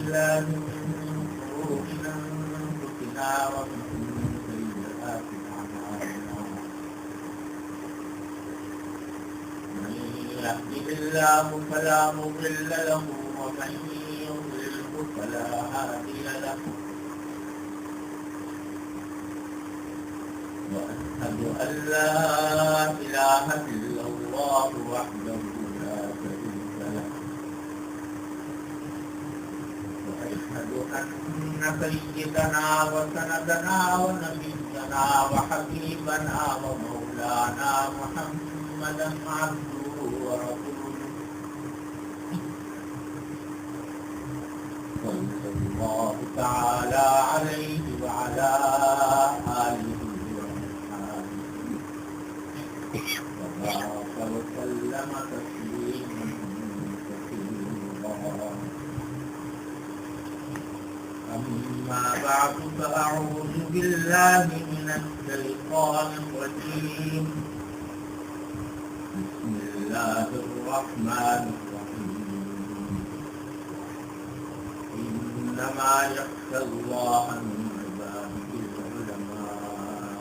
بالله من شرور أنفسنا ومن سيئات أعمالنا من يهده الله فلا مضل له ومن يضلله فلا هادي له وأشهد أن لا إله إلا الله وحده لا شريك له وأشهد أن سيدنا وسندنا ونبينا وحبيبنا ومولانا محمدا عبده ورسوله صلى الله تعالى عليه وعلى آله وبارك وسلم تسليما كثيرا أما بعد فأعوذ بالله من الشيطان الرجيم بسم الله الرحمن الرحيم إنما يخشى الله من عباده العلماء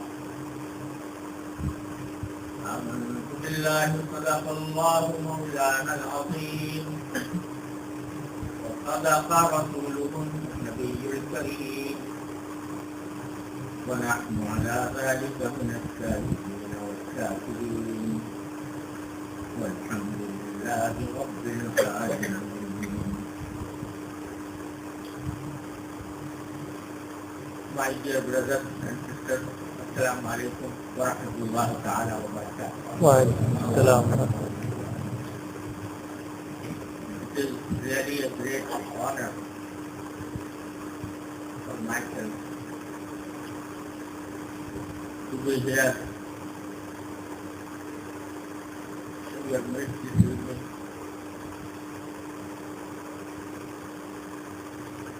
آمنت بالله صدق الله مولانا العظيم وصدق رسوله النبي الكريم ونحن على ذلك من الشاهدين والشاكرين والحمد لله رب العالمين. My dear brothers and sisters, Assalamu alaikum wa rahmatullahi ta'ala wa barakatuh. Wa alaikum assalam. It is really a great honor for myself to be here in your midst this evening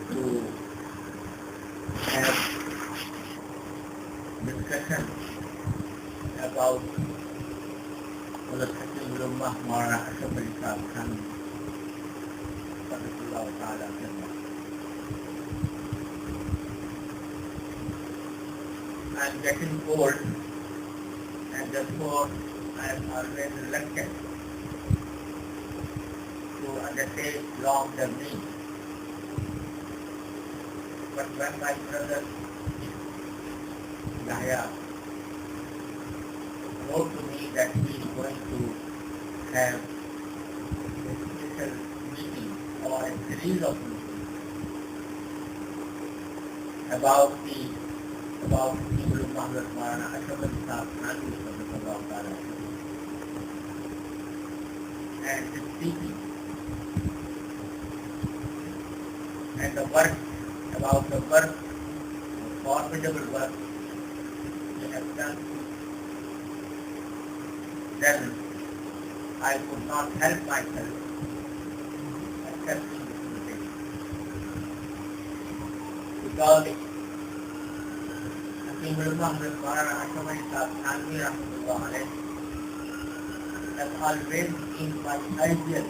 to have discussion about the Hakimul Ummah Hazrat Ashraf Thanwi. I am getting old and therefore I am always reluctant to undertake long journeys. But when my brother Yahya wrote to me that he is going to have a special meeting or a series of meetings about Hakimul Ummah Hazrat Ashraf and his teaching and the work about the work, the formidable work he has done, then I could not help myself accepting this invitation. Because Hakimul Ummah Hazrat Ashraf has always been my ideal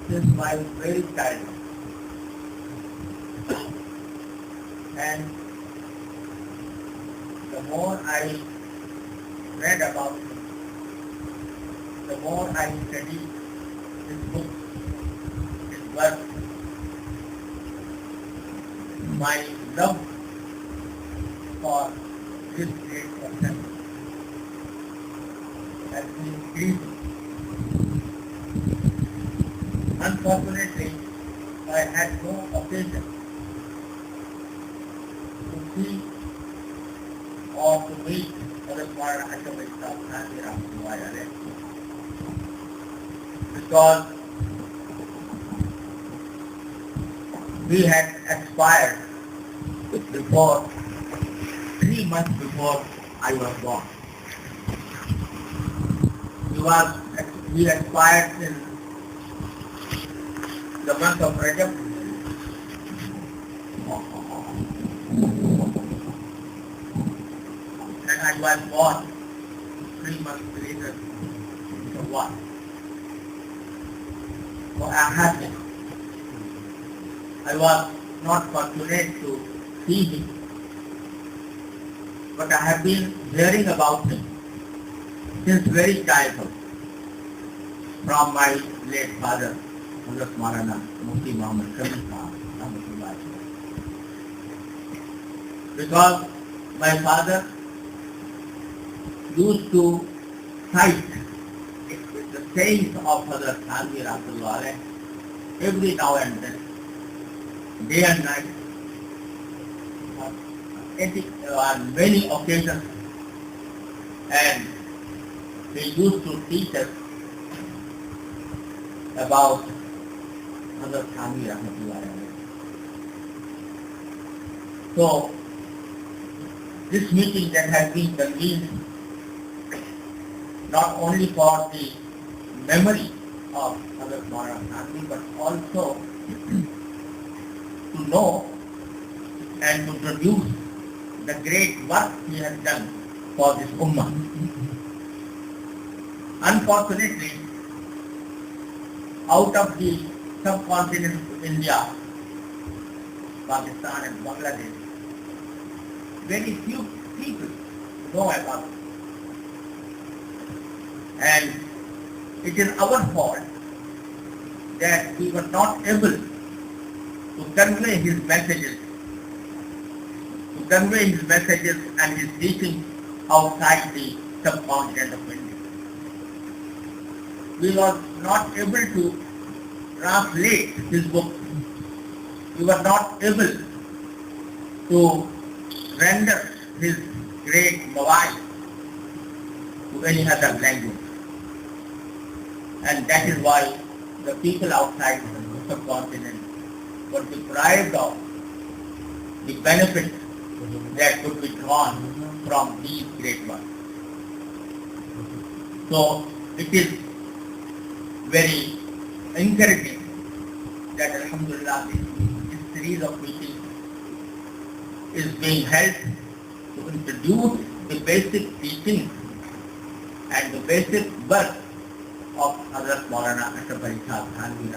since my very childhood. And the more I read about him, the more I studied his books, his work, my love for this great person has been increasing. Unfortunately, I had no occasion to see or to meet Hazrat Ashraf because he had expired before 3 months before I was born. He expired in the month of Rajab, and I was born 3 months later. So what? So I had I was not fortunate to see him, but I have been hearing about him since very childhood from my late father, Hazrat Maulana Mufti Taqi Uthmani. Because my father used to cite the sayings of Hazrat Thanwi every now and then, day and night, on many occasions, and he used to teach us about Hazrat Thanwi. So, this meeting that has been convened not only for the memory of Hazrat Maulana Thanwi, but also to know and to produce the great work he has done for this Ummah. Unfortunately, out of the subcontinent of India, Pakistan and Bangladesh, very few people know about it. And it is our fault that we were not able to convey his messages, and his teaching outside the subcontinent of India. We were not able to translate his book. We were not able to render his great mawa'id to any other language. And that is why the people outside the subcontinent were deprived of the benefits that could be drawn from these great works. So it is very encouraging that Alhamdulillah this series of meetings is being held to introduce the basic teachings and the basic work of Hazrat Maulana Ashraf Thanwi.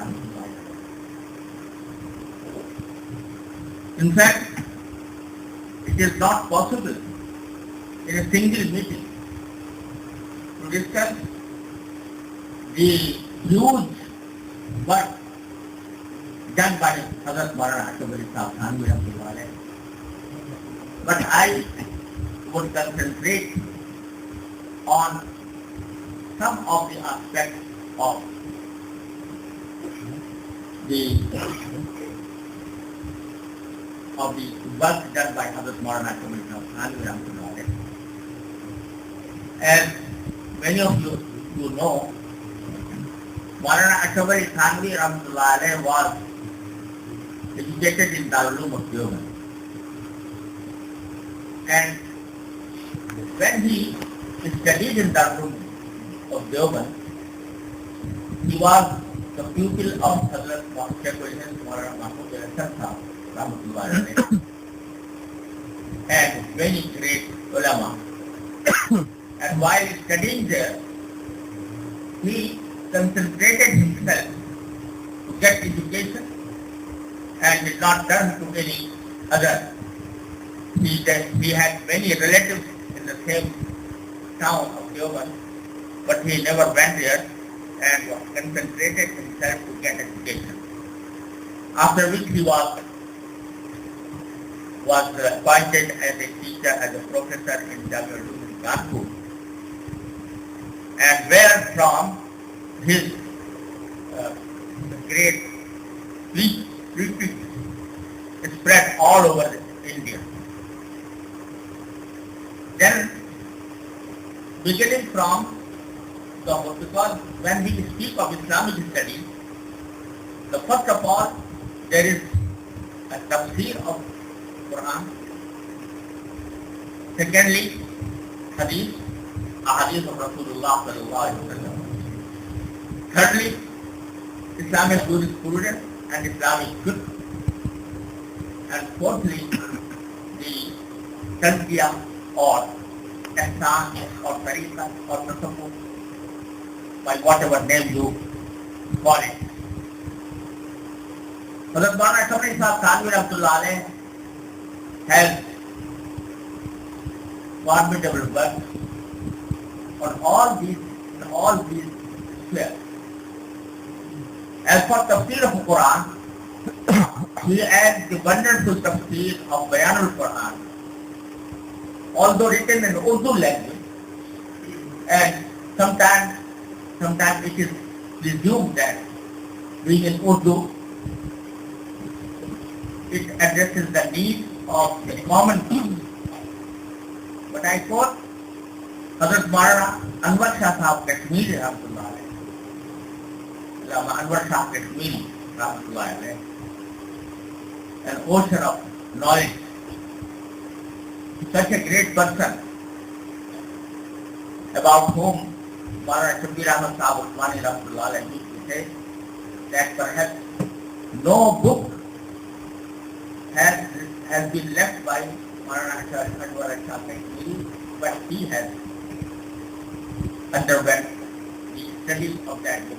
In fact, it is not possible in a single meeting to discuss the huge work done by Hazrat Maulana Ashraf Thanwi. But I would concentrate on some of the aspects of the work done by Hazrat Maulana Thanwi. As many of you know, Maulana Ashraf Thanwi was educated in Darul Uloom of Deoband. And when he studied in Darul Uloom of Deoband, he was the pupil of Hazrat Maulana Ashraf and many great ulama. And while studying there, he concentrated himself to get education and did not turn to any other. He had many relatives in the same town of Deoband, but he never went there and concentrated himself to get education. After which he was appointed as a teacher, as a professor in Jamia Uloom Kanpur, and where from his great preaching spread all over India. Then, beginning from because when we speak of Islamic studies, the first of all, there is a tafsir of Quran. Secondly, hadith, ahadith of Rasulullah sallallahu alaihi wasallam. Thirdly, Islamic jurisprudence and Islamic fiqh. And fourthly, the tazkiyah or ihsan or tariqah or tasawwuf, by whatever name you call it. Hazrat Maulana Ashraf Thanwi Rahmatullah Alayh has formidable work on all these spheres. As for tafsir of the Quran, he adds the wonderful tafsir of Bayan al-Quran, although written in Urdu language, and sometimes it is presumed that being in Urdu, it addresses the needs of the common people. But I thought Hazrat Maulana Anwar Shah Sahab Kashmiri Rahmatullah Alayh, Allama Anwar Shah Kashmiri Rahmatullah Alayh, an ocean of knowledge, such a great person about whom Maulana Taqi Uthmani Rahmatullah Alayh used to say that perhaps no book has been left by Maulana Anwar Shah Kashmiri, but he has underwent the study of that book.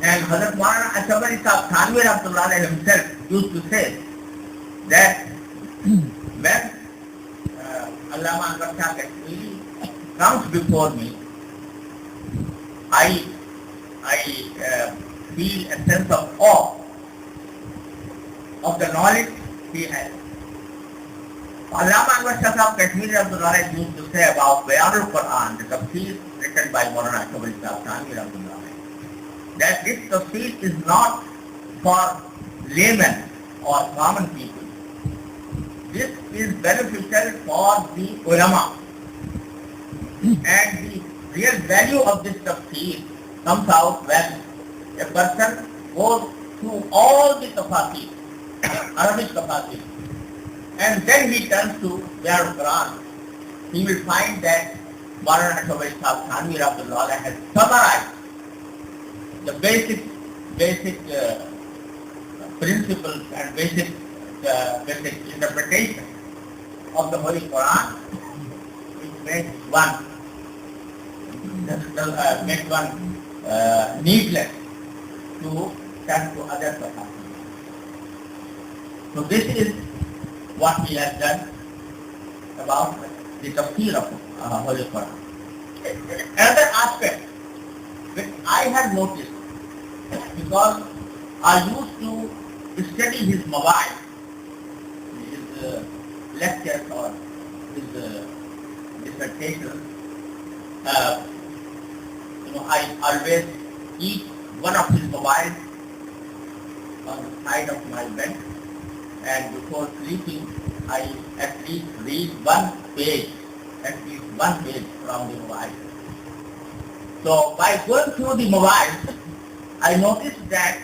And Hazrat Maulana Ashraf Thanwi Rahmatullah Alayh himself used to say that when Allama Anwar Shah Kashmiri comes before me, I feel a sense of awe of the knowledge he has. Allama Anwar Shah Kashmiri Rahmatullah Alayh used to say about Bayan al-Quran, the tafsir written by Maulana Ashraf Thanwi Rahmatullah Alayh, that this tafsir is not for laymen or common people. This is beneficial for the ulama. And the real value of this tafsir comes out when a person goes through all the tafsir, Arabic tafsir, and then he turns to Bayan al-Quran. He will find that Maulana Ashraf Thanwi Rahmatullah Alayh has summarized the basic principles and basic interpretation of the Holy Quran, which makes one needless to turn to other tafsir. So this is what he has done about the tafsir of Holy Quran. Another aspect which I had noticed, because I used to study his mawa'id, his lectures or his dissertations. I always keep one of his mawa'id on the side of my bed, and before sleeping I at least read one page from the mawa'id. So by going through the mawa'id, I noticed that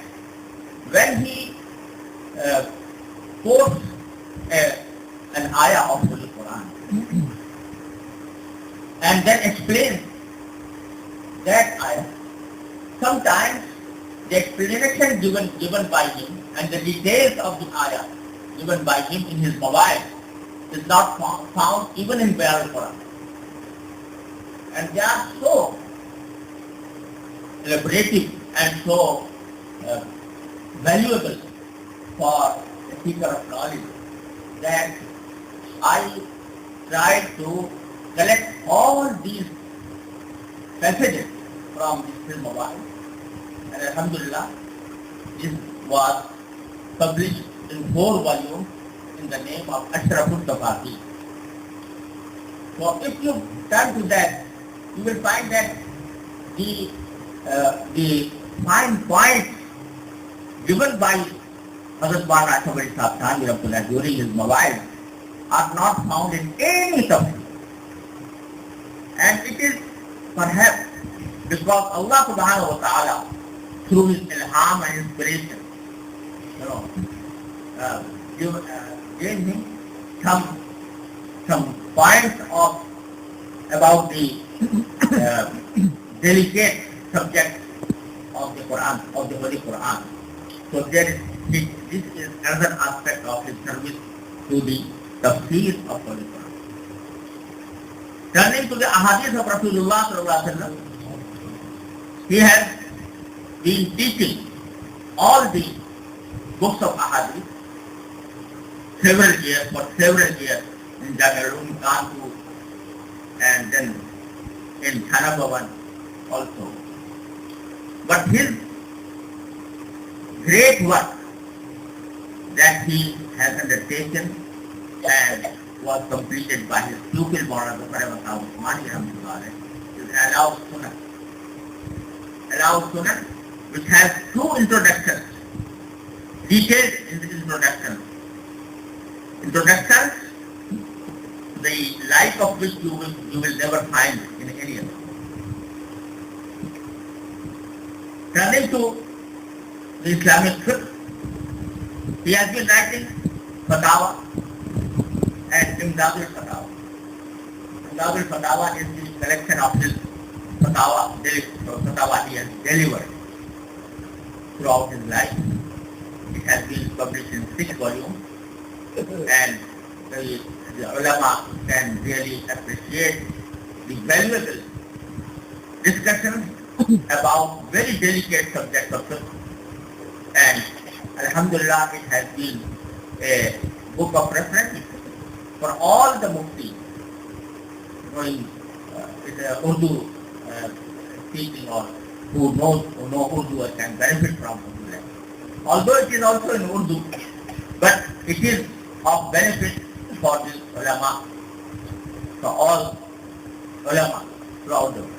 when he quotes an ayah of Holy Quran and then explains that ayah, sometimes the explanation given by him and the details of the ayah given by him in his mawa'id is not found even in Bayan al-Quran. And they are so elaborative and so valuable for a seeker of knowledge that I tried to collect all these passages from this film mawa'id, and alhamdulillah, this was published in 4 volumes in the name of Ashraful Tafati. So if you turn to that, you will find that the fine points given by Hazrat Maulana Ashraf Thanwi Rahmatullah during his mawa'id are not found in any tafsir. And it is perhaps because Allah subhanahu wa ta'ala, through his ilham and inspiration, gave him some points about the delicate subject of the Quran, of the Holy Quran. So this is another aspect of his service to the tafsir of Holy Quran. Turning to the ahadith of Rasulullah sallallahu alaihi wasallam, he has been teaching all the books of ahadith for several years in Jagarun, Kanpur, and then in Thanabavan also. But his great work that he has undertaken and was completed by his pupil Maulana Hakimul Ummah Hazrat is Allow Sunan, which has two introductions, detailed in the introductions, the like of which you will never find in any other. Turning to the Islamic fiqh, he has been writing Fatawa and Imdadul Fatawa. Imdadul Fatawa is the collection of his Fatawa he has delivered throughout his life. It has been published in 6 volumes, and the ulama can really appreciate the valuable discussions about very delicate subjects of fiqh. And Alhamdulillah, it has been a book of reference for all the muftis knowing Urdu speaking, or who know Urdu and can benefit from Urdu. Although it is also in Urdu, but it is of benefit for the ulama, for all ulama throughout the world.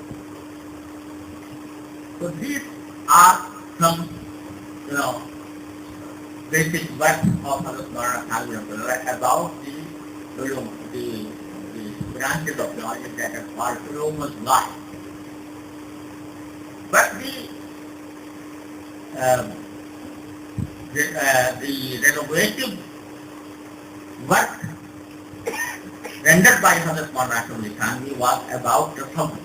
So these are some, basic works of Hazrat Maulana Thanwi about the ulum, the branches of knowledge that are called ulumul life. But the renovative work rendered by Hazrat Maulana Thanwi was about the Thanwi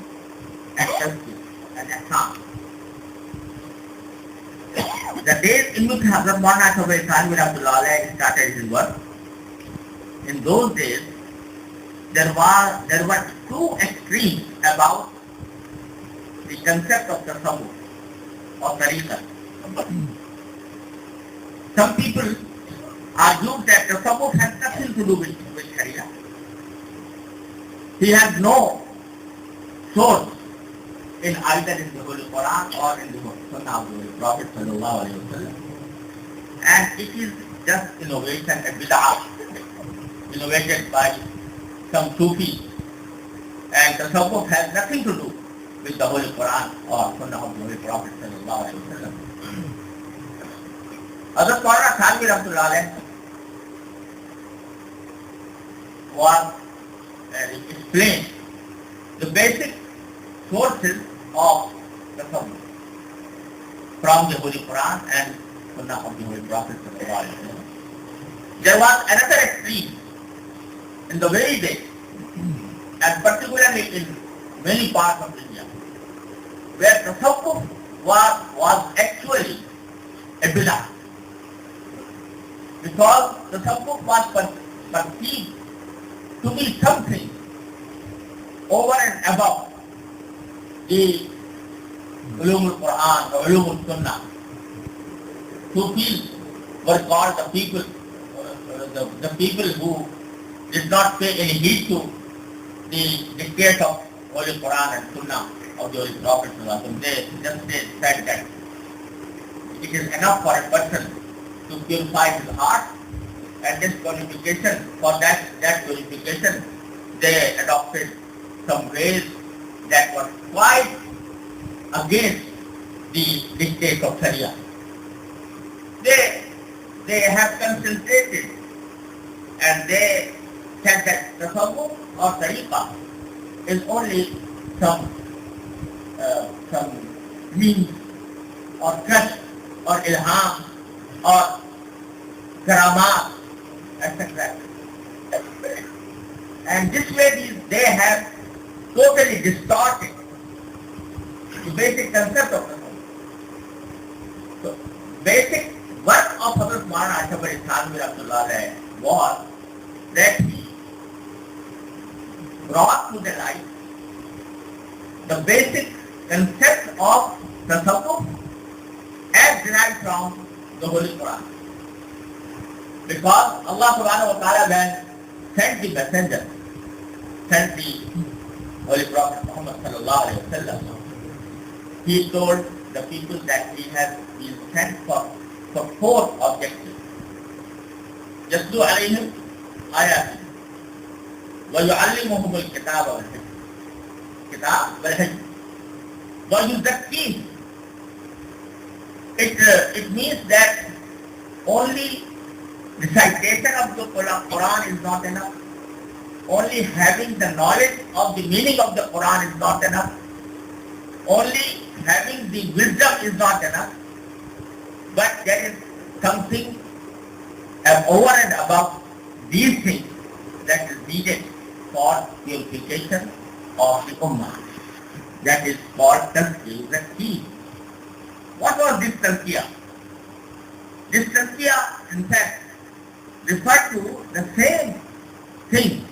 and Tafsir and Ahkam. The days in which Hazrat Maulana Thanwi started his work, in those days there were two extremes about the concept of tasawwuf or tariqah. Some people argue that tasawwuf has nothing to do with Sharia. He has no source in either in the Holy Quran or in the Sunnah of the Holy Prophet sallallahu alaihi wasallam. And it is just innovation, a bid'ah, innovated by some Sufis. And tasawwuf has nothing to do with the Holy Quran or Sunnah of the Holy Prophet sallallahu alaihi wasallam. Hazrat Maulana Thanwi was explained the basic sources of the tasawwuf from the Holy Quran and Sunnah of the Holy Prophet sallallahu alaihi wasallam. There was another extreme in the very day, and particularly in many parts of India, where tasawwuf was actually a bid'ah, because tasawwuf was perceived to be something over and above the ulumul Quran or ulumul Sunnah. Sufis were called the people who did not pay any heed to the dictates of Holy Quran and Sunnah of the Holy Prophet. They just said that it is enough for a person to purify his heart, and this purification, for that purification, they adopted some ways that were quite against the dictates of Sharia. They have concentrated and they said that tasawwuf or tariqah is only some means or trust or ilham or karamat, etc. And this way they have totally distorted the basic concept of tasawwuf. So, basic work of Hazrat Maulana Thanwi was that he brought to the light the basic concept of tasawwuf as that derived from the Holy Quran. Because Allah subhanahu wa ta'ala when sent the messenger, sent the Holy Prophet Muhammad sallallahu alayhi wa sallam, he told the people that he has been sent for four objectives. يَتْلُو عَلَيْهِمْ آيَاتِهِ وَيُعَلِّمُهُمُ الْكِتَابَ وَالْحِكْمَةَ كتاب والحكمة وَيُزَكِّيهِمْ. It means that only recitation of the Quran is not enough. Only having the knowledge of the meaning of the Quran is not enough. Only having the wisdom is not enough. But there is something over and above these things that is needed for purification of the Ummah. That is called Taqi Uthmani. What was this Taqiyya? This Taqiyya, in fact, referred to the same thing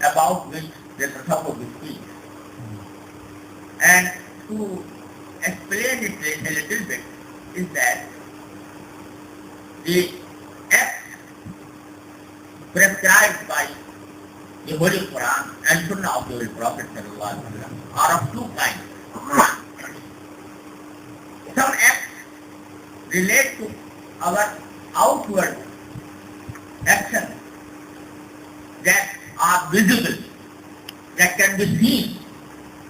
about which they are supposed to speak. And to explain it a little bit is that the acts prescribed by the Holy Quran and Sunnah of the Holy Prophet are of two kinds. Some acts relate to our outward actions that are visible, that can be seen,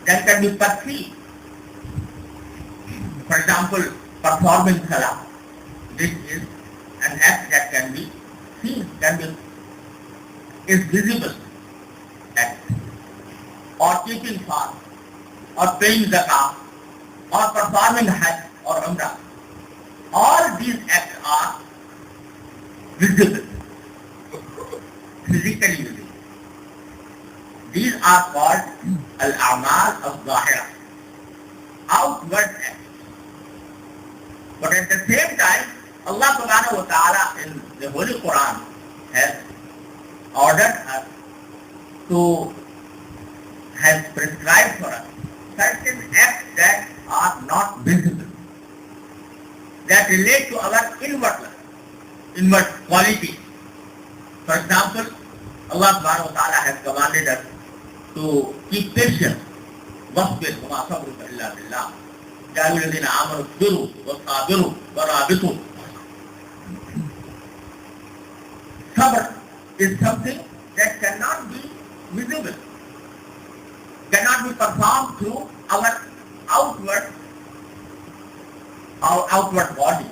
that can be perceived. For example, performing salah. This is an act that can be seen, is visible act. Or keeping fast, or paying zakah, or performing hajj or umrah. All these acts are visible, physically visible. These are called al-a'mal al-zahira, outward acts. But at the same time, Allah subhanahu wa ta'ala in the Holy Quran has ordered us has prescribed for us certain acts that are not visible, that relate to our inward qualities. For example, Allah subhanahu wa ta'ala has commanded us to keep patience. وَاصْبِرْ وَمَا صَبْرُكَ إِلَّا بِاللَّهِ يَا أَيُّهَا الَّذِينَ آمَنُوا اصْبِرُوا وَصَابِرُوا وَرَابِطُوا. Sabr is something that cannot be visible, cannot be performed through our outward body.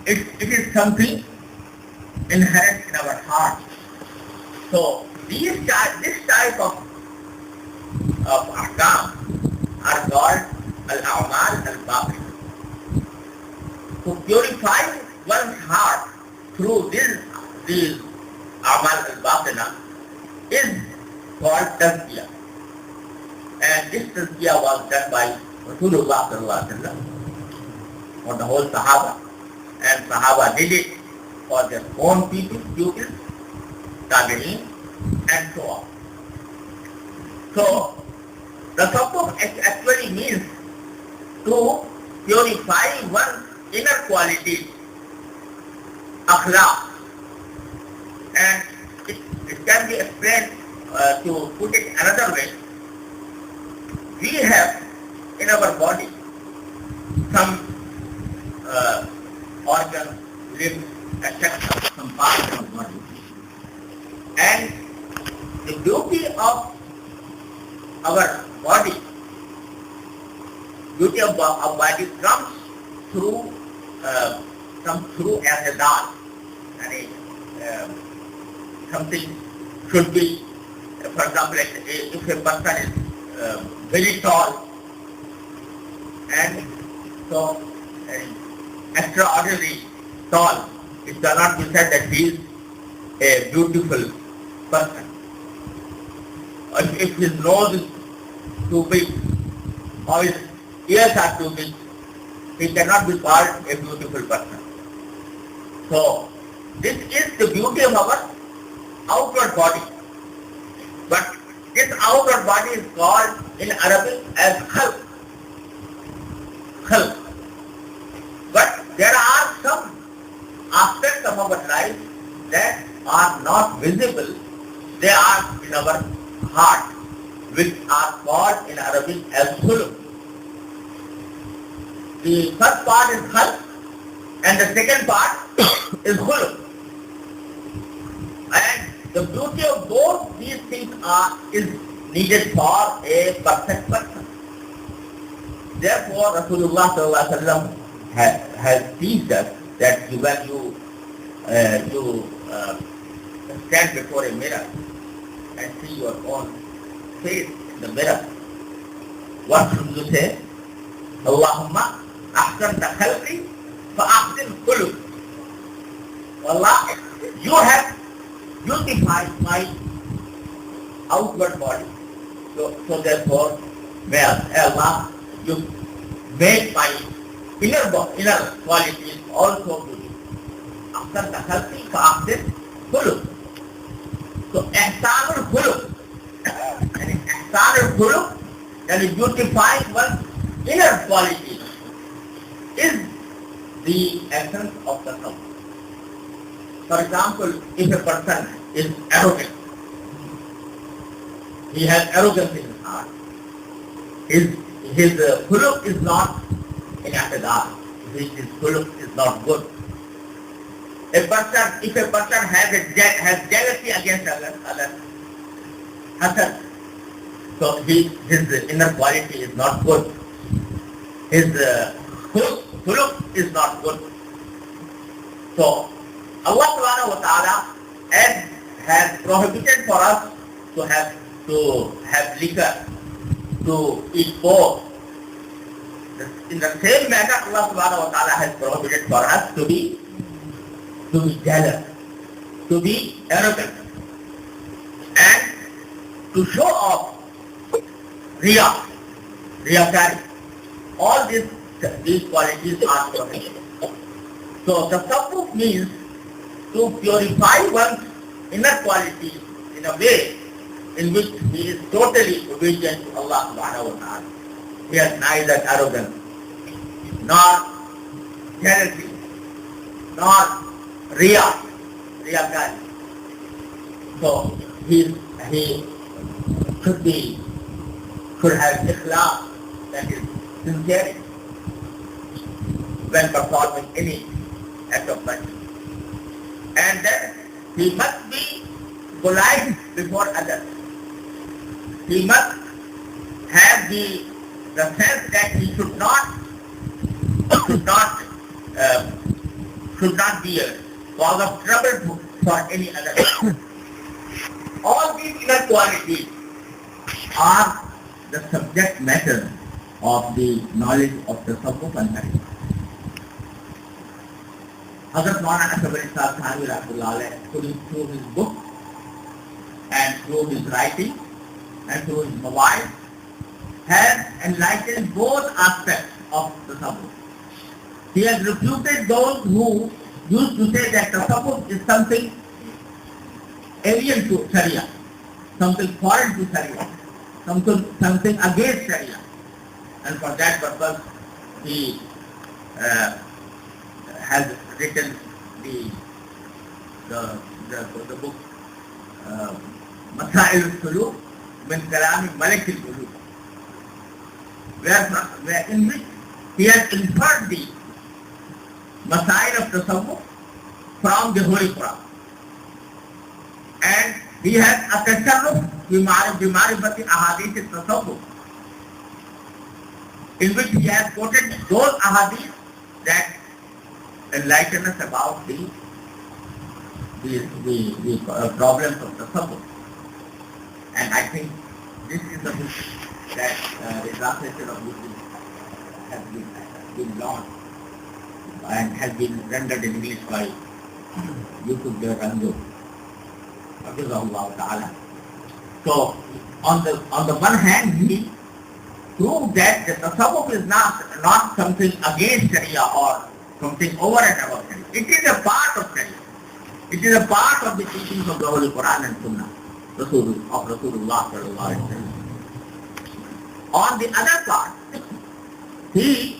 It is something inherent in our heart. So this type of ahkam are called al-a'mal al-batin. To purify one's heart through these a'mal al-batina is called tazkiyah. And this tazkiyah was done by Rasulullah sallallahu alaihi wasallam for the whole Sahaba. And Sahaba did it for their own pupils, tabi'in, and so on. So, the tasawwuf actually means to purify one's inner qualities, akhlaq. And it can be explained, to put it another way, we have in our body some organs, limbs, etc., some parts of the body. And the beauty of our body, comes through as a dal. Something should be, for example, if a person is very tall and so extraordinarily tall, it cannot be said that he is a beautiful person. If his nose is too big or his ears are too big, he cannot be called a beautiful person. So, this is the beauty of our outward body. But this outward body is called in Arabic as khalq. that are not visible, they are in our heart, which are called in Arabic as khuluq. The first part is khalq and the second part is khuluq. And the beauty of both these things is needed for a perfect person. Therefore, Rasulullah sallallahu alaihi wasallam has teached us that when you stand before a mirror and see your own face in the mirror, what should you say? Allahumma ahsanta khalqi fa ahsin khuluq. Allah, you have beautified my outward body. So therefore, may Allah, you make my inner qualities also beautiful. Ahsanta khalqi fa ahsin khuluq. So ihsanul khuluq, and ihsanul khuluq, that is beautifying one's inner qualities, is the essence of the soul. For example, if a person is arrogant, he has arrogance in his heart, his khuluq is not in i'tidal, his khuluq is not good. If a person has jealousy against others, hasad, so his inner quality is not good. His khuluq is not good. So Allah subhanahu wa ta'ala has prohibited for us to have liquor, to eat pork. In the same manner, Allah subhanahu wa ta'ala has prohibited for us to be jealous, to be arrogant, and to show off riyakari. All these qualities are prohibited. So tasawwuf means to purify one's inner qualities in a way in which he is totally obedient to Allah subhanahu wa ta'ala. He has neither arrogance, nor jealousy, nor riyakari. So he should have ikhlas, that is sincerity, when performing any act of virtue. And then he must be polite before others. He must have the sense that he should not be a cause of trouble for any other. All these inner qualities are the subject matter of the knowledge of the tasawwuf and tariqah. Hazrat Ashraf Thanwi through his book and through his writing and through his mobile has enlightened both aspects of the tasawwuf. He has refuted those who used to say that tasawwuf is something alien to Sharia, something foreign to Sharia, something against Sharia. And for that purpose, he has written the book Masail al-Suluk min Kalami Malik al-Qulub, in which he has inferred the Masail of Tasawwuf from the Holy Quran. And he has a tasarruf bima'rifati ahadith al-Tasawwuf, in which he has quoted those ahadith that enlighten us about the problems of tasawwuf. And I think this is the book that the translation of which has been launched and has been rendered in English by Yusuf Rango. So on the one hand, he proved that the tasawwuf is not something against Sharia or something over and above Sharia. It is a part of Sharia. It is a part of the teachings of the Holy Quran and Sunnah of Rasulullah sallallahu alaihi wasallam. On the other part, he,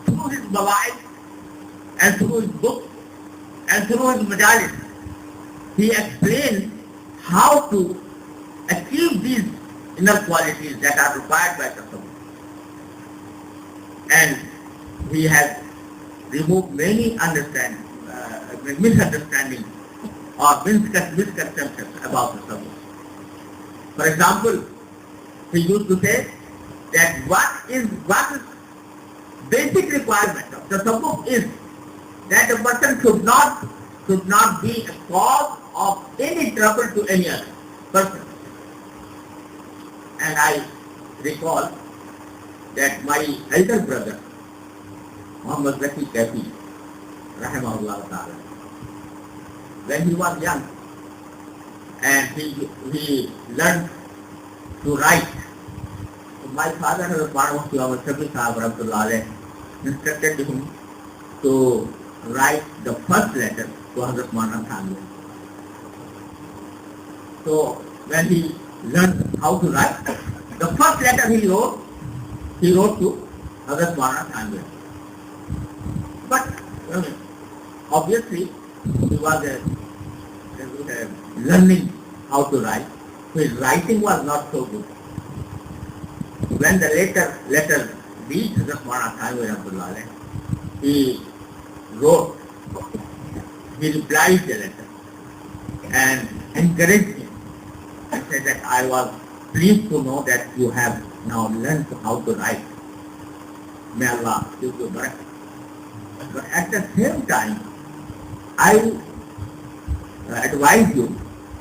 through his mawa'id and through his book and through his majalis, he explained how to achieve these inner qualities that are required by tasawwuf. And he has removed many misunderstandings or misconceptions about tasawwuf. For example, he used to say that what is basic requirement of tasawwuf is that a person should not be a cause of any trouble to any other person. And I recall that my elder brother, Muhammad Taqi rahimahullah ta'ala, when he was young and he learned to write. So my father, Mufti Taqi instructed him to write the first letter to Hazrat Thanwi. So when he learned how to write, the first letter he wrote to Hazrat Thanwi. But obviously he was learning how to write. His writing was not so good. When the letter reached Hazrat Thanwi, he replied the letter and encouraged him and said that I was pleased to know that you have now learned how to write. May Allah give you barakah. But at the same time, I advise you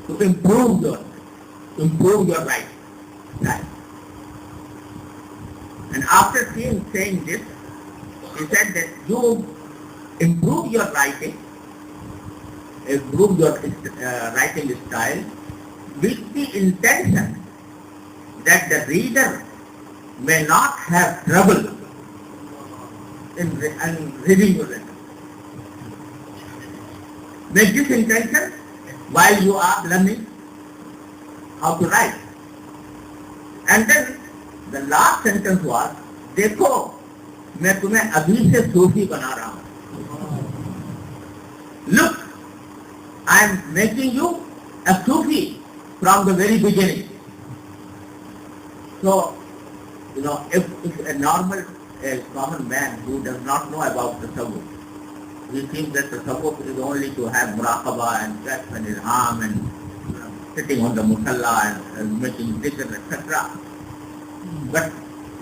to improve your writing. Right? And after saying this, he said that you improve your writing, improve your writing style with the intention that the reader may not have trouble in reading your letter. Make this intention while you are learning how to write. And then the last sentence was, देखो मैं तुम्हें अभी से सूफी बना रहा हूँ. Look, I am making you a Sufi from the very beginning. So, if a common man who does not know about the tasawwuf, he thinks that the tasawwuf is only to have muraqabah and rest and ilham and sitting on the musalla and making dhikr, etc. But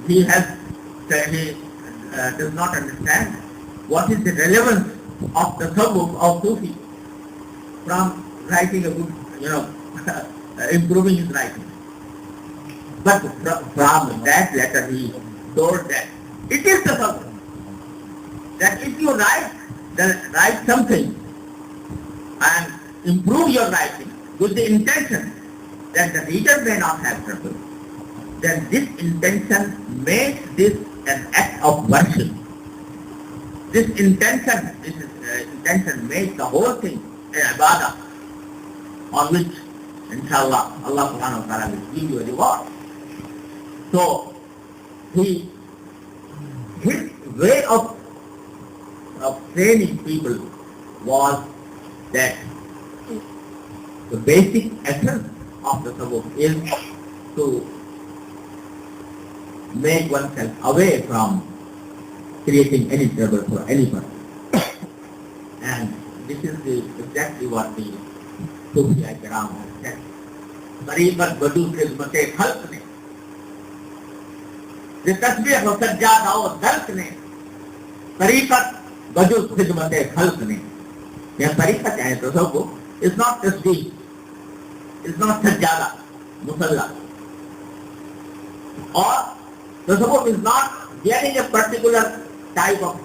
he does not understand what is the relevance of the tasawwuf of Sufi from writing a good, improving his writing. But from that letter he told that it is the tasawwuf. That if you write something and improve your writing with the intention that the reader may not have trouble, then this intention makes this an act of worship. This intention makes the whole thing an ibadah on which, inshallah, Allah subhanahu wa ta'ala will give you a reward. So, his way of training people was that the basic essence of the tasawwuf is to make oneself away from creating any trouble for any person. And this is exactly what the Sufi Ikram has said. Tariqat badu khidmat-e khalq ne, the tasbih wa sajjada aur dalk ne, tariqat badu khidmat-e khalq ne. Your tariqat hai tasawwuf is not tasbih, is not sajjada, musalla. Or tasawwuf is not getting a particular type of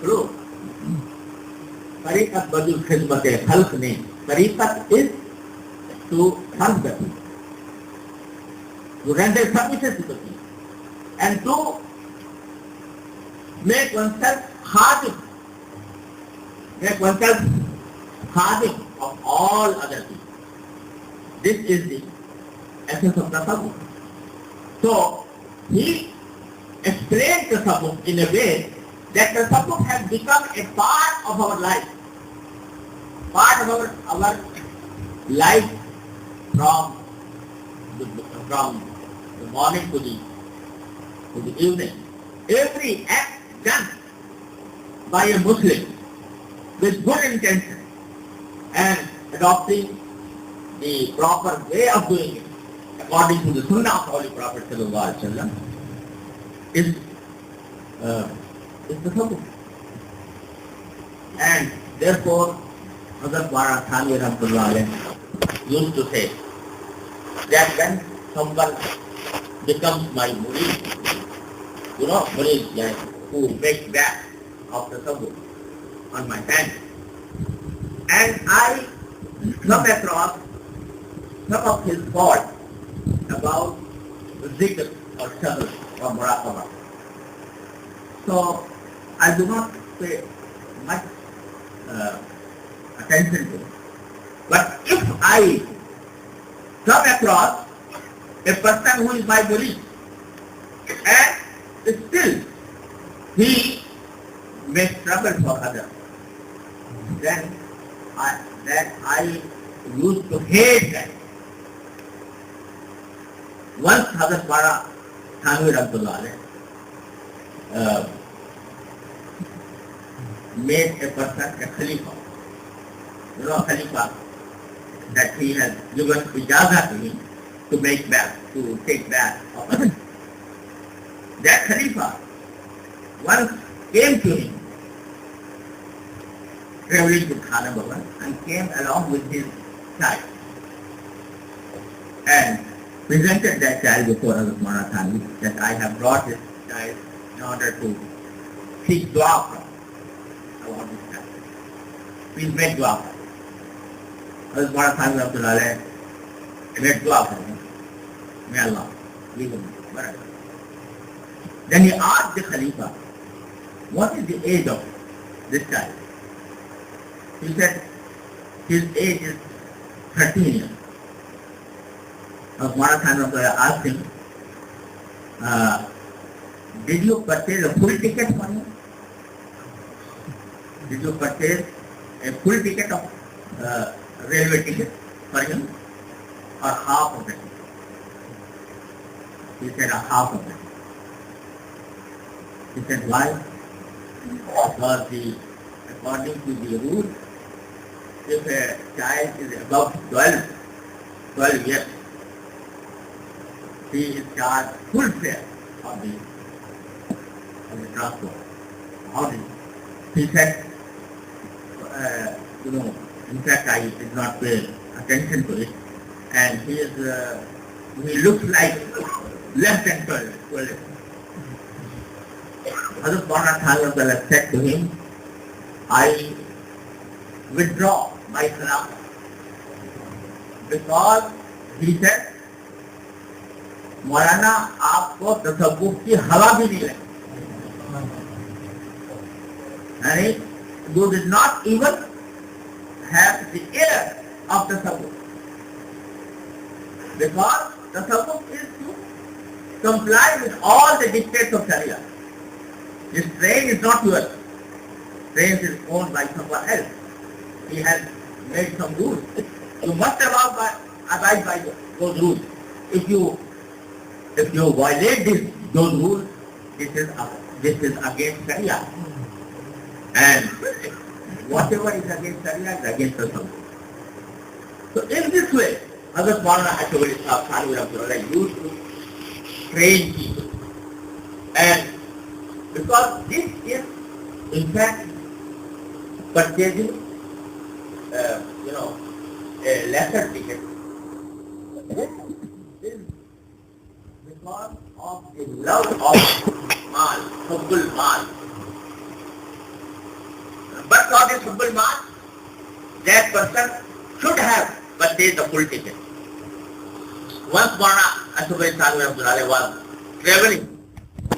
clothes. Tariqat badu khidmat-e khalq ne. Tariqat is to serve the people, to render services to the people, and to make oneself khadim of all other people. This is the essence of tasawwuf. So, he explained tasawwuf in a way that tasawwuf has become a part of our life. part of our life from the morning to the evening. Every act done by a Muslim with good intention and adopting the proper way of doing it according to the Sunnah of Holy Prophet Sallallahu Alaihi Wasallam is the Sabbath. And therefore, Hazrat Thanwi Rahmatullah used to say that when someone becomes my murid, murid who makes back of the Sabbath on my hand, and I come across some of his thoughts about zikr or shadr or muraqabah. So I do not pay much attention to it. But if I come across a person who is my murid and still he makes trouble for others, then I used to hate that. Once Hazrat Thanwi Rahmatullah made a person a Khalifa. Khalifa, that he has given ijazah to him to take back of others. That Khalifa once came to him, traveling to Khana Bhavan, and came along with his child and presented that child before Hazrat Thanwi that I have brought this child in order to seek dua from. I want this child. Please make dua for him. Hazrat Thanwi made dua for him. May Allah leave him. Then he asked the Khalifa, what is the age of this child? He said, his age is 13 years. Hazrat Thanwi asked him, did you purchase a full ticket for him? Did you purchase a full ticket of railway ticket for him or half of it? He said, half of it. He said, why? Because according to the rule, if a child is above 12 years, he is charged full fare of the transport. How did he said, in fact I did not pay attention to it, and he looks like less than 12. Hazrat Thanwi said to him, I withdraw my khilafah, because he said, मौलाना आपको तसव्वुफ की हवा भी नहीं लगी, यानी you did not even have the air of tasawwuf, because tasawwuf is to comply with all the dictates of Sharia. This train is not yours. Train is owned by someone else. He has made some rules. You must abide by those rules. If you violate those rules, this is against Sharia. And whatever is against Sharia is against the Sunnah. So in this way, Hazrat Thanwi used to train people. And because this is in fact purchasing a lesser ticket, is because of the love of mal, hubbul mal. But for this hubbul mal, that person should have purchased the full ticket. Once Maulana Ashraf Thanwi was traveling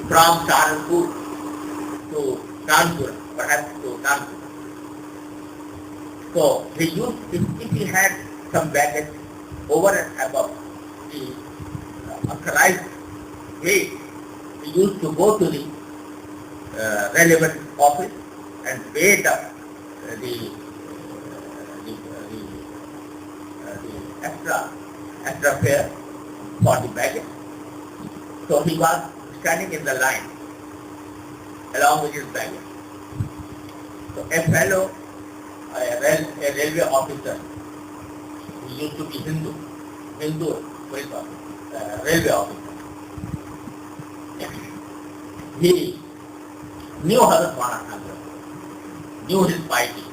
from Saharanpur to Kanpur, perhaps to Kanpur. So he used, if he had some baggage over and above the authorized way, he used to go to the relevant office and pay the extra fare for the baggage. So he was standing in the line along with his baggage. So a fellow, a railway officer, he used to be Hindu police officer, railway officer. He knew Hazrat Hazrat, knew his piety.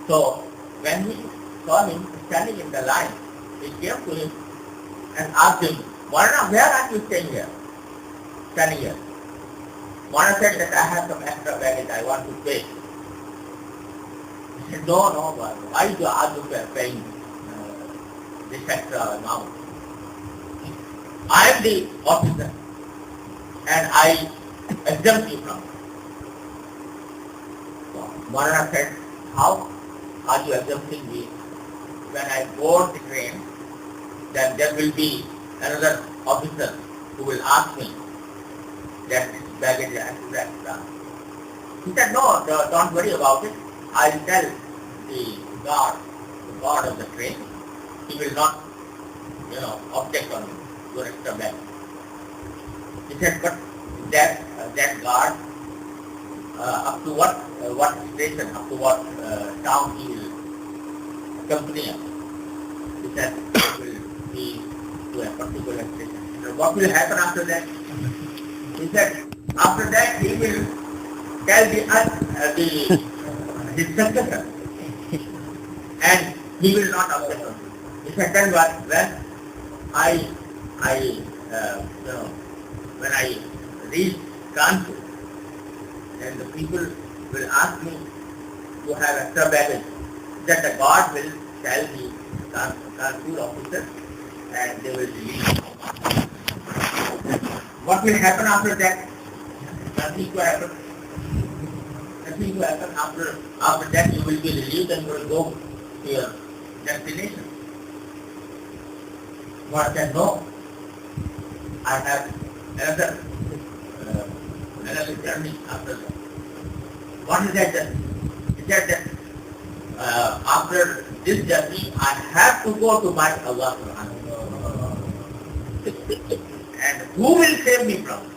So when he saw him standing in the line, he came to him and asked him, Maulana, where are you staying here? Standing here. Maulana said that I have some extra baggage, I want to pay. He said, no, why do you ask you paying this extra amount? I am the officer and I exempt you from it. So Maulana said, how are you exempting me? When I board the train, then there will be another officer who will ask me that this baggage is extra. He said, no, don't worry about it. I will tell the guard of the train. He will not, object on your extra baggage. He said, but that guard, up to what station, up to what town he will accompany us. He said, it will be to a particular station. He said, what will happen after that? He said, after that he will tell his successor, and he will not object on it. He said, then what? When I reach Kanpur, then the people will ask me to have extra baggage, that the guard will tell the Kanpur officer and they will release me. What will happen after that? Nothing to happen. Nothing to happen. After that you will be released and you will go to your destination. God said, no. I have another journey after that. What is that journey? He said that after this journey, I have to go to my Allah Subhanahu. And who will save me from it?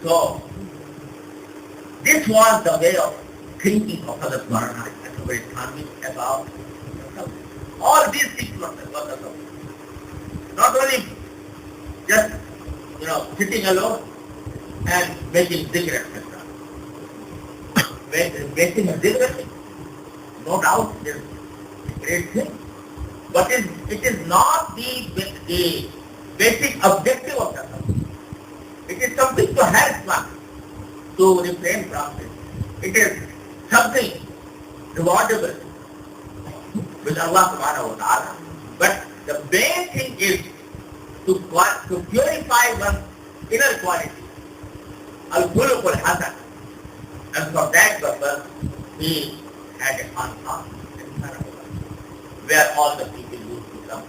So, this was the way of thinking of Hazrat Maulana Thanwi about all these things were the subject. Not only just, sitting alone and making dhikr, etc. Making a dhikr, no doubt, is a great thing. But it is not the basic objective of the subject. It is something to help one to refrain from it. It is something rewardable with Allah subhanahu wa ta'ala. But the main thing is to purify one's inner quality, al-khuluqul hasan. And for that purpose, he had a conference where all the people used to come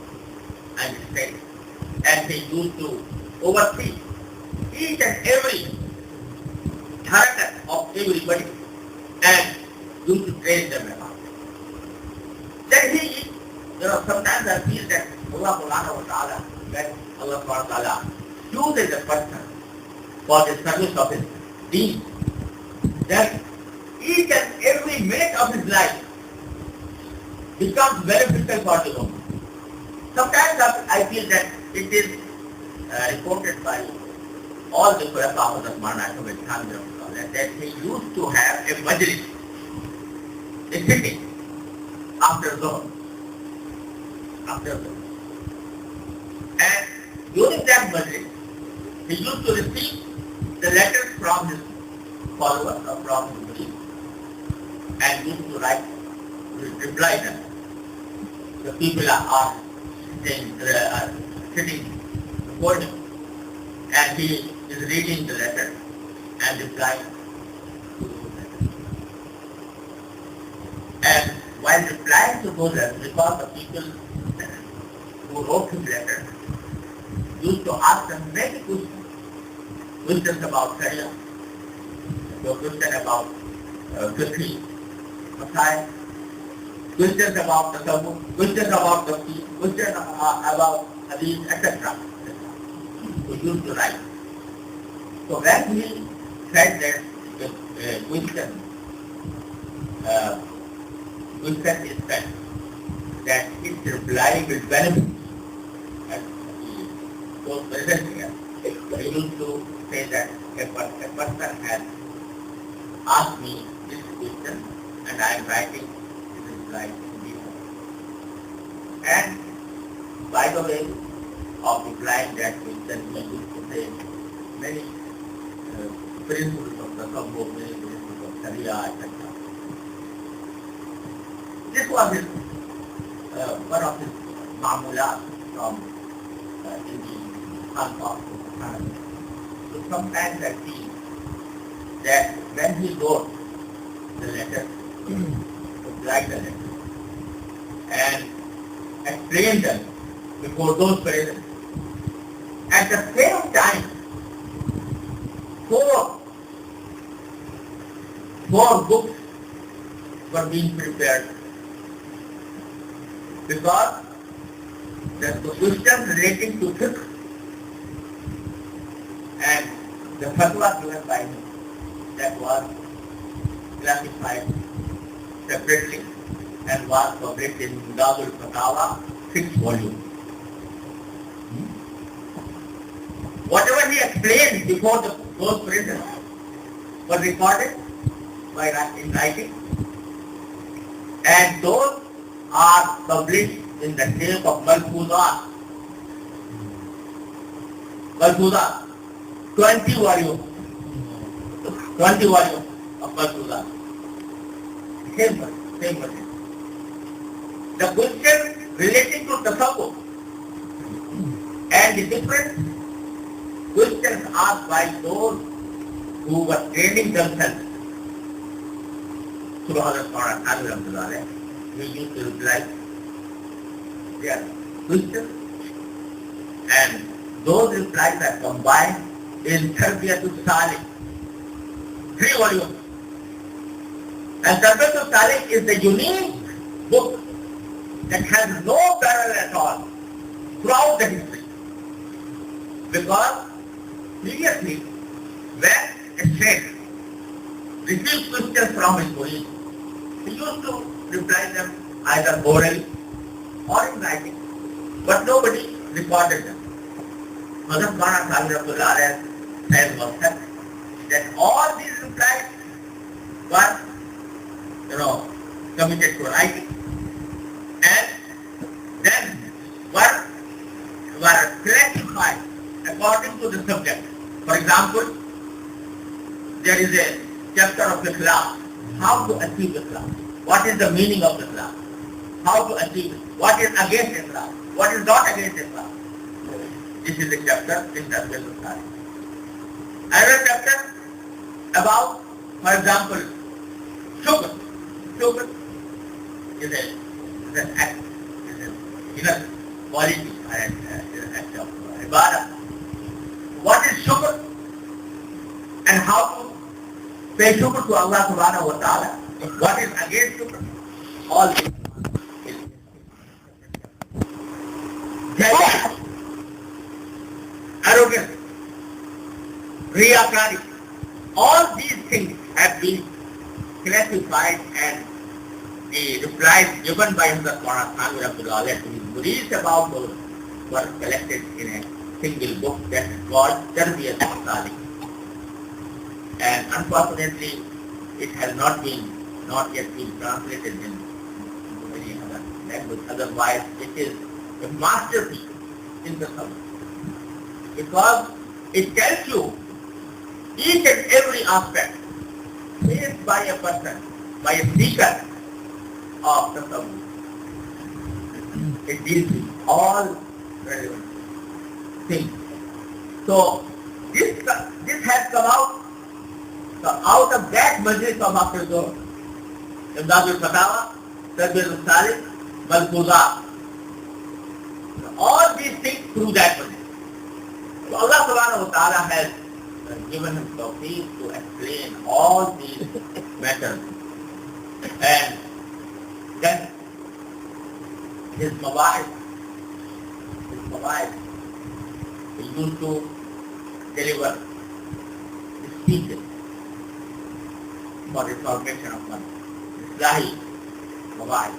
and stay. And he used to oversee each and every character of everybody and used to train them about it. Then he, sometimes I feel that Allah subhanahu wa ta'ala, that Allah subhanahu wa ta'ala chooses a person for the service of his deen, that each and every minute of his life becomes beneficial for the Ummah. Sometimes I feel that it is reported by all the Khulafa of Maulana Ashraf that he used to have a majlis, a sitting after Zuhr. And during that majlis, he used to receive the letters from his followers or from his murid and used to reply them. The people are sitting before him and he is reading the letter and replying to those letters. And while replying to those letters, because the people who wrote his letter used to ask them many questions about Sharia, the question about fiqh, Masai. questions about tasawwuf, questions about tafsir, questions about hadith, etc. We used to write. So when he said that question is that its reply will benefit those present here. We used to say that a person has asked me this question and I am writing his reply in detail. And by the way of replying that question, we used to say many principles of the Tasawwuf, many principles of Sharia, etc. This was his, one of his ma'mulat from in the Khalqa. So sometimes I see that when he wrote the letter, write the letter, and explained them before those present, at the same time, four books were being prepared because the questions relating to fiqh and the fatwa given by him, that was classified separately and was published in Mudadul Fatawa, 6 volumes. Whatever he explained before those present was recorded in writing, and those are published in the shape of Malfuzat. 20 volumes. 20 volumes of Malfuzat. Same version. The question relating to tasawwuf and the different questions asked by those who were training themselves to Hazrat Turath, we used to reply their questions, and those replies are combined in Tarbiyatul Salih, 3 volumes. And Tarbiyatul Salih is the unique book that has no parallel at all throughout the history. Because previously, when a sheikh received questions from his murid, he used to reply them either orally or in writing, but nobody recorded them. Hazrat was said that all these replies were, committed to writing, and then were classified according to the subject. For example, there is a chapter of Ikhlas, how to achieve Ikhlas, what is the meaning of Ikhlas, how to achieve it, what is against Ikhlas, what is not against Ikhlas. This is the chapter in Tarbiyatul Salih. Another chapter about, for example, shukr. Shukr is an act, is an inner quality, an act of ibadah. What is shukr and how to pay shukr to Allah subhanahu wa ta'ala? What is against shukr? All this is arrogance, riyakari. All these things have been classified, and the replies given by Hazrat Turath to his murids about those were collected in a single book that is called Tarbiyatul Salih. And unfortunately, it has not yet been translated in any other language. Otherwise, it is a masterpiece in the subject, because it tells you each and every aspect faced by a person, by a seeker of the subject. It deals with all relevant things. So this has come out. So out of that majlis of after Zohar, Imdadul Fatawa, Tarbiyatul Salih, Malfuzat, all these things through that majlis. So Allah subhanahu wa ta'ala has given him tawfiq to explain all these matters. And then his mobile, he used to deliver speeches for the formation of one Islahi mobile.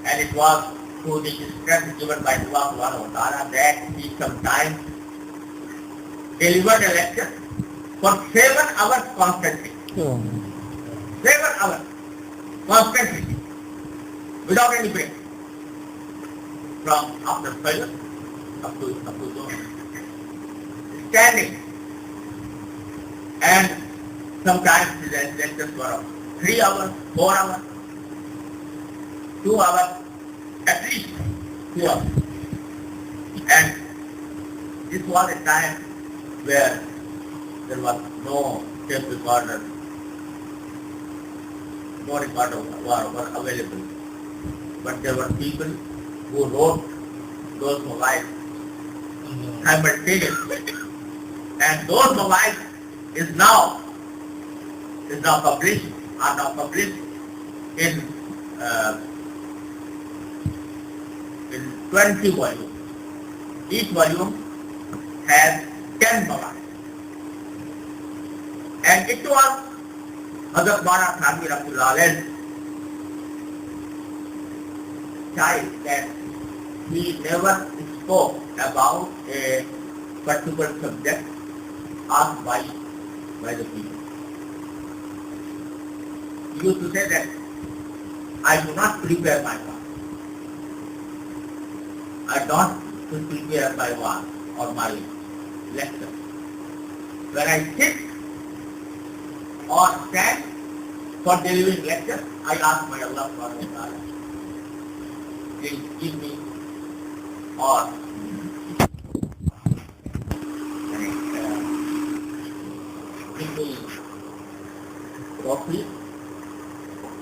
And it was through the strength given by Allah subhanahu wa ta'ala that he sometimes delivered a lecture for 7 hours constantly. 7 hours constantly, without any break, from after Fajr up to Dhuhr, standing. And sometimes the lectures were of 3 hours, 4 hours, 2 hours, at least 2 hours. And this was a time where there was no tape recorder, no recorder were available. But there were people who wrote those mobiles simultaneously. And those mobiles are now published in 20 volumes. Each volume has 10 mobiles. And it was Hazrat Thanwi child that he never spoke about a particular subject asked by the people. He used to say that I do not prepare my work. I don't prepare my work or my lecture. When I sit or stand for delivering lecture, I ask my Allah subhanahu wa ta'ala, please give me or give me coffee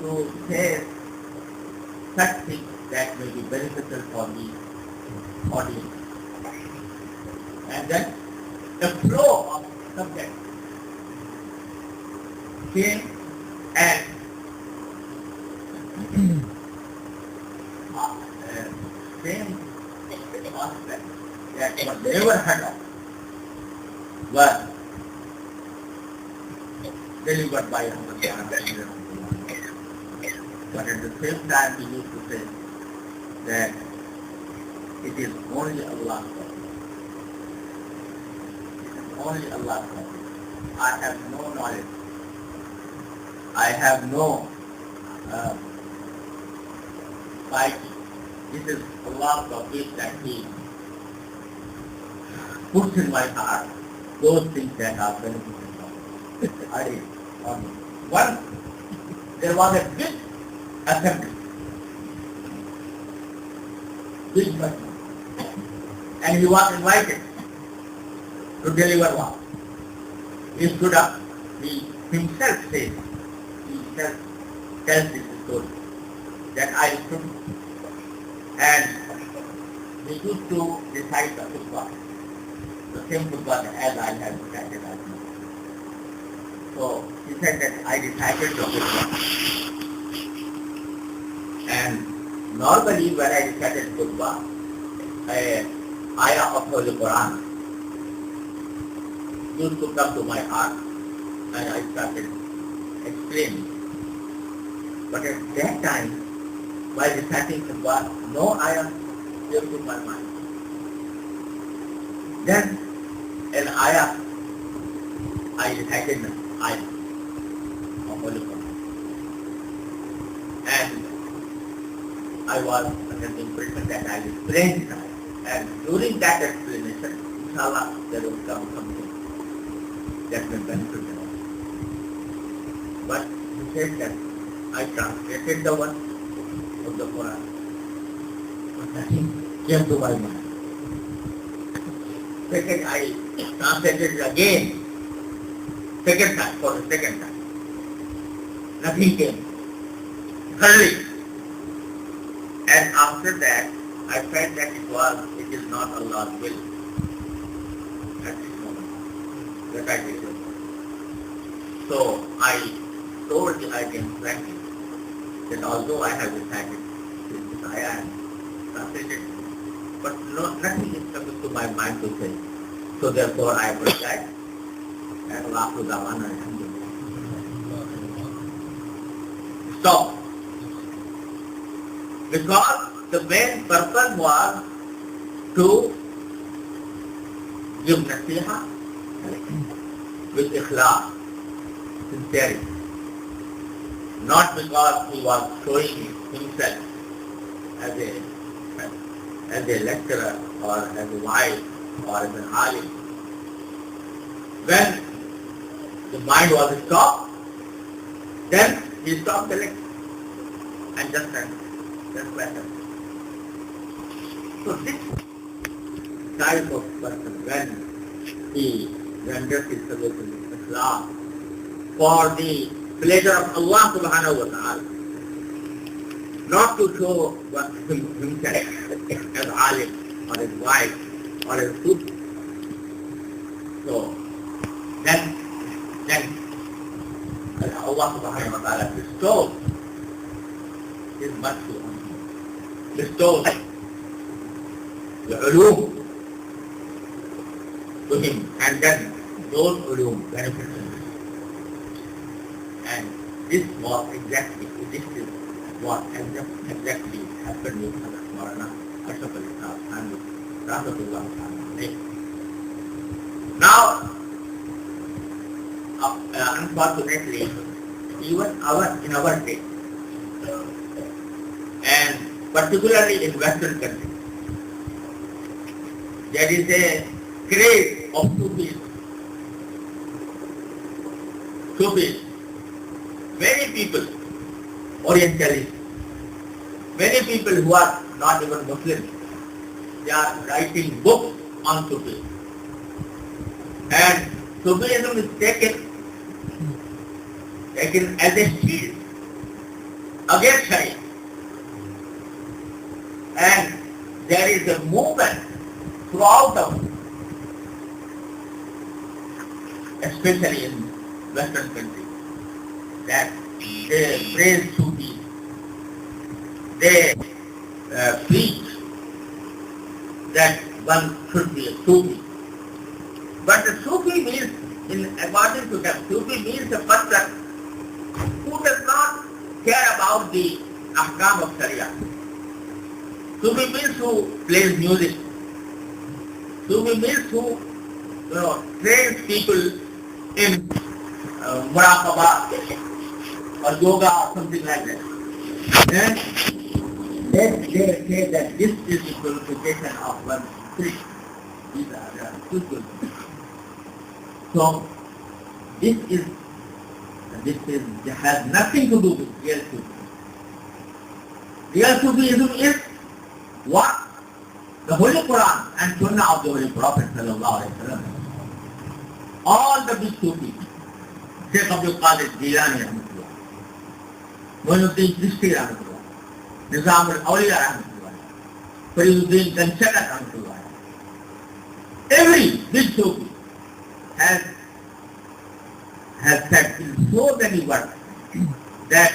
to say such things that may be beneficial for the audience. And then the flow of subject came and same aspect that was never heard of was delivered by Hazrat Ashraf. But at the same time he used to say that it is only Allah's will. It is only Allah's will. I have no knowledge. I have no piety. This is Allah's will that He puts in my heart those things that are beneficial for me. Once there was a big assembly, big person, and he was invited to deliver one. He stood up, he himself says, tells this story, that I stood and we used to recite the khutbah, the same khutbah as I have recited as now. So he said that I recited the khutbah. And normally when I recited khutbah, ayah of Holy Quran used to come to my heart and I started explaining. But at that time, while reciting khutbah, no ayah came to my mind. Then an ayah, I recited an ayah of Holy Quran. And I was under the impression that I explained it. And during that explanation, inshallah, there will come something that may benefit them. But he said that I translated the one of the Quran, but nothing came to my mind. Second, I translated it again, for the second time. Nothing came. Hurry. And after that, I felt that it is not Allah's will at this moment that I did it. So I told the audience frankly that although I have recited this ayah and translated, but nothing is coming to my mind to say. So therefore I apologize. And Allah to Dawana. Stop. Because the main purpose was to give nasiha with ikhlas, sincerity. Not because he was showing himself as a lecturer or as a wise or as an alim. When the mind was stopped, then he stopped the lecture and just went. So this type of person, when he renders his service in Islam for the pleasure of Allah subhanahu wa ta'ala, not to show what himself as alim or as wise or as Sufi. So then Allah subhanahu wa ta'ala bestows his mercy on him, bestows the ulum to him, and then those ulum benefit him. And this is what exactly happened with Hazrat Maulana Ashraf and Rahmatullah Ta'ala. Now, unfortunately, even in our day, and particularly in Western countries, there is a craze of Sufis. Many people, Orientalists, many people who are not even Muslims, they are writing books on Sufism. And Sufism is taken as a shield against Sharia. And there is a movement throughout the world, especially in Western countries, that they praise Sufis. They preach that one should be a Sufi. But the Sufi means, according to them, Sufi means a person who does not care about the ahkam of Sharia. Sufi means who plays music. Sufi means who trains people in muraqabah or yoga or something like that. Then they say that this is the purification of one's spirit. These are the Sufis. So this has nothing to do with real Sufism. Real Sufism is what the Holy Quran and Sunnah of the Holy Prophet ﷺ. All the big Sufis, Shaykh Abdul Qadir Jilani Rahmatullah, Muinuddin Chishti Rahmatullah, Nizam al-Awliya Rahmatullah, Fariduddin Ganshakar Rahmatullah. Every big Sufi has said in so many words that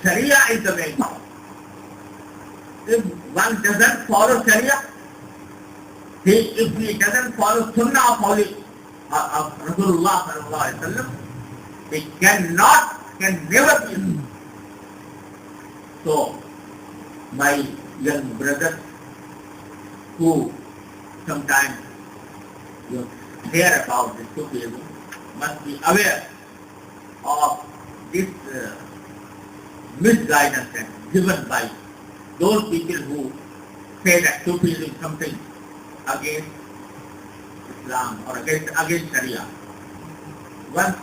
Sharia is the main power. If one doesn't follow Sharia, if he doesn't follow Sunnah of Rasulullah sallallahu alaihi wasallam, he can never be. So, my young brothers who sometimes hear about this Sufism must be aware of this misguidance that's given by those people who say that Sufism is something against Islam or against Sharia. Once,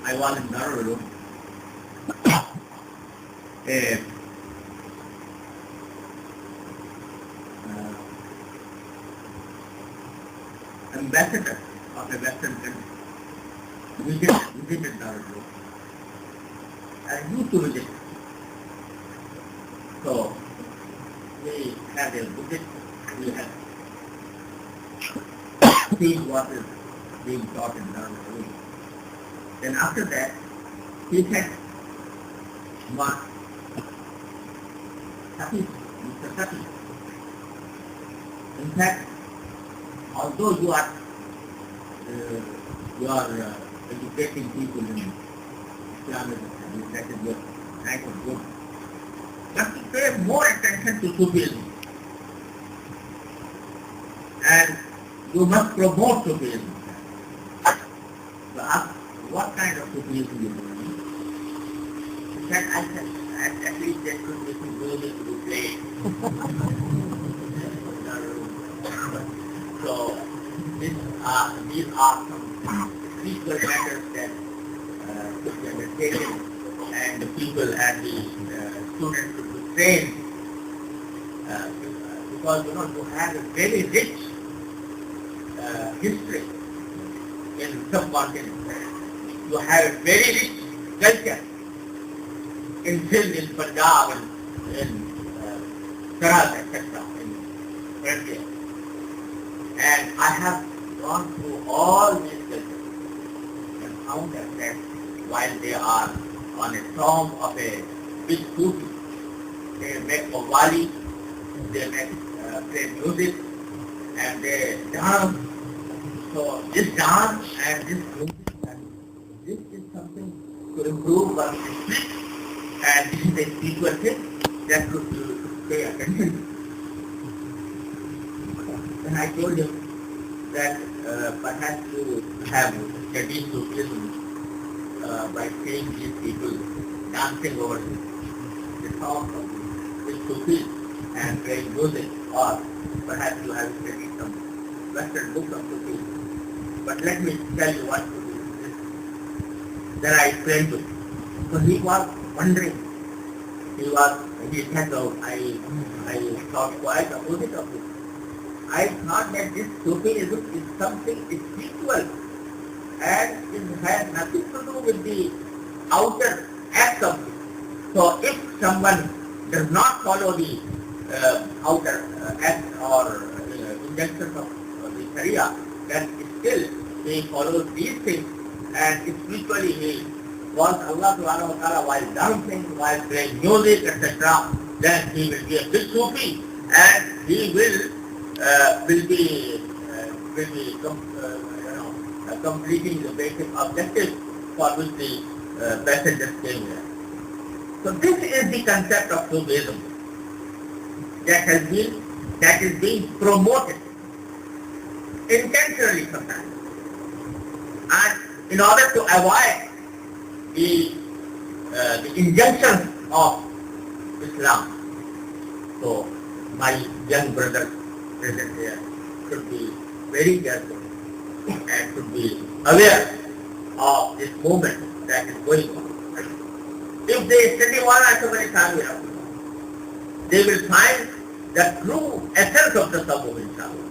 I was in Darul ambassador of a Western country visited Darul and used to visit. So we had a visit, we had seen what is being taught in Darul. Then after that, he said, Taqi, Mr. Taqi. In fact, although you are educating people in Islamism, that is your right of good, but to pay more attention to Sufism. And you must promote Sufism. So ask what kind of Sufism you do. He said, I said, at least there should be some music to be played. So these are some spiritual matters that should be undertaken, and the people and the students should be trained, because you have a very rich history in subcontinent. You have a very rich culture in Sindh, in Punjab, in Turath, etc. in India. And I have gone through all these cultures and found that while they are on a tomb of a big Sufi, they make qawwali, they make play music, and they dance. So this dance and this music, this is something to improve one's speech, and this is a spiritual thing that should pay attention to. Then I told him that perhaps you have studied Sufism by seeing these people dancing over the songs of the Sufis and playing music, or perhaps you have studied some Western books of Sufis. But let me tell you what Sufism is. Then I explained to him. So he was wondering. He said, oh, I thought quite opposite of this. I thought that this Sufism is something spiritual and it has nothing to do with the outer act of it. So if someone does not follow the outer act or injunctions of the Sharia, then still he follows these things, and spiritually he wants Allah subhanahu wa ta'ala while dancing, while playing music, etc. Then he will be a big Sufi, and he will be completing the basic objective for which the passengers came here. So this is the concept of Sufism that is being promoted intentionally sometimes. And in order to avoid the injunctions of Islam, so my young brothers present here should be very careful and should be aware of this movement that is going on. If they study Thanwi, they will find the true essence of the Sabbath inshallah.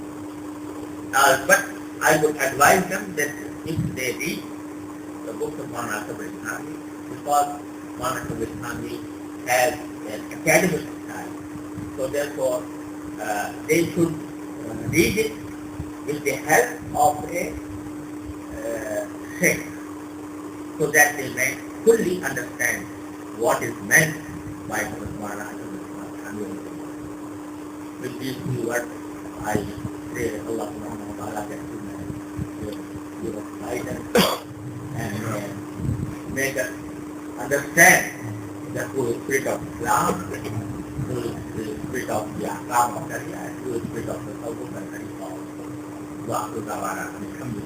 But I would advise them that if they read the books of Thanwi, because Thanwi has an academic style, so therefore they should read it with the help of a sheikh, so that they may fully understand what is meant by Hazrat. With these few words, I pray Allah subhanahu wa ta'ala that He may give us guidance and make us understand the true spirit of Islam, the spirit of the Ahkam of Sharia, and the spirit of the Sabbath and Tariqah. Wa akhiru da'wana alhamdulillah.